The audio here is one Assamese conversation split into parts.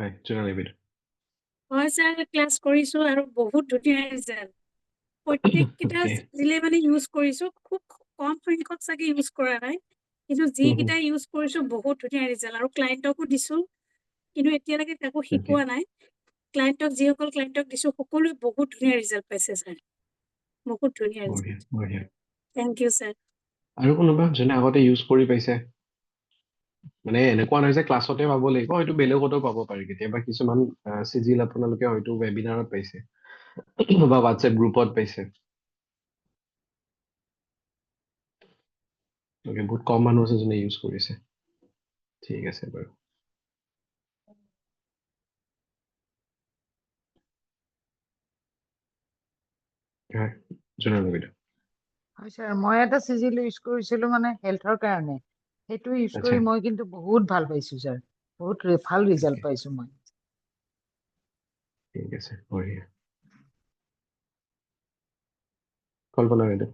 হয় জোনালী বাইদেউ হয় স্যাৰ ক্লাছ কৰিছো আৰু বহুত ধুনীয়া ৰিজাল্ট প্ৰত্যেককেইটা Okay. চিজিলে মানে ইউজ কৰিছো খুব কম সংখ্যক চাগে ইউজ কৰা নাই কিন্তু যিকেইটা ইউজ কৰিছো বহুত ধুনীয়া ৰিজাল্ট আৰু ক্লায়েণ্টকো দিছো কিন্তু এতিয়ালৈকে কাকো Okay. শিকোৱা নাই ক্লায়েণ্টক যিসকল ক্লায়েণ্টক দিছো সকলোৱে বহুত ধুনীয়া ৰিজাল্ট পাইছে স্যাৰ বহুত ধুনীয়া বঢ়িয়া ৰিজাল্ট বঢ়িয়া থেংক ইউ স্যাৰ আৰু কোনোবা যোনে আগতে ইউজ কৰি পাইছে মানে এনেকুৱা নহয় যে ক্লাছতে পাব লাগিব হয়তো বেলেগতো পাব পাৰি কেতিয়াবা কিছুমান চিজিল আপোনালোকে হয়তো ৱেবিনাৰত পাইছে বা হোৱাটছএপ গ্ৰুপত পাইছে বহুত কম মানুহ আছে যোনে ইউজ কৰিছে ঠিক আছে বাৰু হয় জোনালী বাইদেউ হয় স্যাৰ মই এটা চিজিল ইউজ কৰিছিলো মানে হেল্থৰ কাৰণে সেইটো ইউজ আচ্ছা কৰি মই কিন্তু বহুত ভাল পাইছো স্যাৰ বহুত ভাল ৰিজাল্ট Okay. পাইছো মই ঠিক আছে বঢ়িয়া কল্পনা বাইদেউ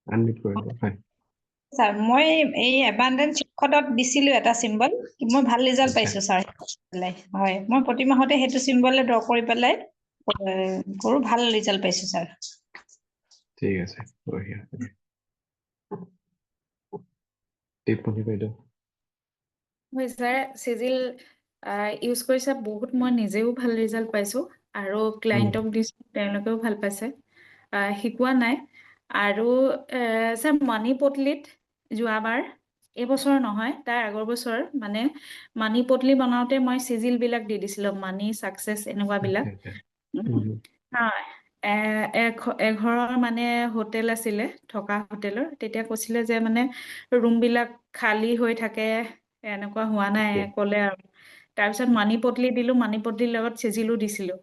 আনমিউট কৰি লওক হয় স্যাৰ মই এই এবান্ডেন্স শিক্ষাত দিছিলো এটা চিম্বল মই ভাল ৰিজাল্ট আচ্ছা পাইছো স্যাৰ হয় মই প্ৰতি মাহতে সেইটো চিম্বলে ড্ৰ কৰি পেলাই কৰো ভাল ৰিজাল্ট পাইছো স্যাৰ ঠিক আছে বঢ়িয়া বঢ়িয়া টিপনি বাইদেউ হয় ছাৰ চিজিল ইউজ কৰিছে বহুত মই নিজেও ভাল ৰিজাল্ট পাইছোঁ আৰু ক্লায়েণ্টক দিছোঁ তেওঁলোকেও ভাল পাইছে শিকোৱা নাই আৰু ছাৰ মানি পটলিত যোৱাবাৰ এইবছৰ নহয় তাৰ আগৰ বছৰ মানে মানি পটলি বনাওঁতে মই চিজিলবিলাক দি দিছিলোঁ মানি ছাকচেছ এনেকুৱাবিলাক আচ্ছা আচ্ছা এঘৰৰ মানে হোটেল আছিলে থকা হোটেলৰ তেতিয়া কৈছিলে যে মানে ৰুমবিলাক খালী হৈ থাকে এনেকুৱা হোৱা নাই Okay. ক'লে আৰু তাৰপিছত মানি পটলি দিলোঁ মানি পটলিৰ লগত চিজিলো দিছিলোঁ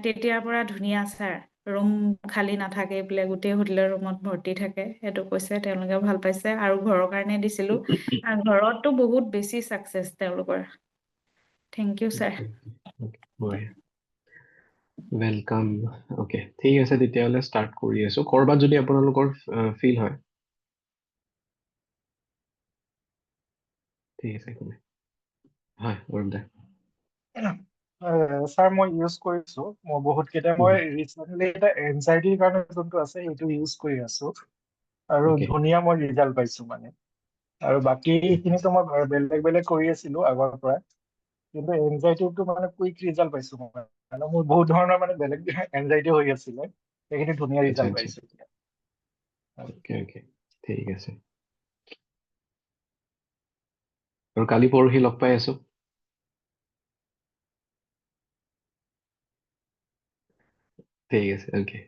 তেতিয়াৰ পৰা ধুনীয়া ছাৰ ৰুম খালী নাথাকে বোলে গোটেই হোটেলৰ ৰুমত ভৰ্তি থাকে সেইটো কৈছে তেওঁলোকে ভাল পাইছে আৰু ঘৰৰ কাৰণে দিছিলোঁ ঘৰততো বহুত বেছি ছাকচেছ তেওঁলোকৰ থেংক ইউ ছাৰ বঢ়িয়া ৱেলকাম অ'কে ঠিক আছে তেতিয়াহ'লে ষ্টাৰ্ট কৰি আছো ক'ৰবাত যদি আপোনালোকৰ ফিল হয় ঠিক আছে একো নাই হয় অৰুণ দা স্যাৰ মই ইউজ কৰিছো মই বহুত কেইটা মই ৰিচেন্টলি এটা এনজাইটিৰ কাৰণে যোনটো আছে সেইটো ইউজ কৰি আছো আৰু Okay. ধুনীয়া মই ৰিজাল্ট পাইছো মানে আৰু বাকী খিনিতো মই বেলেগ বেলেগ কৰি আছিলো আগৰ পৰা কিন্তু এনজাইটিটো মানে কুইক ৰিজাল্ট পাইছো মই মানে মোৰ বহুত ধৰণৰ মানে বেলেগ এনজাইটি হৈ আছিলে সেইখিনি ধুনীয়া আচ্ছা ৰিজাল্ট আচ্ছা পাইছো এতিয়া অ'কে অ'কে ঠিক আছে আৰু কালি পৰহি লগ পাই আছো ঠিক আছে অ'কে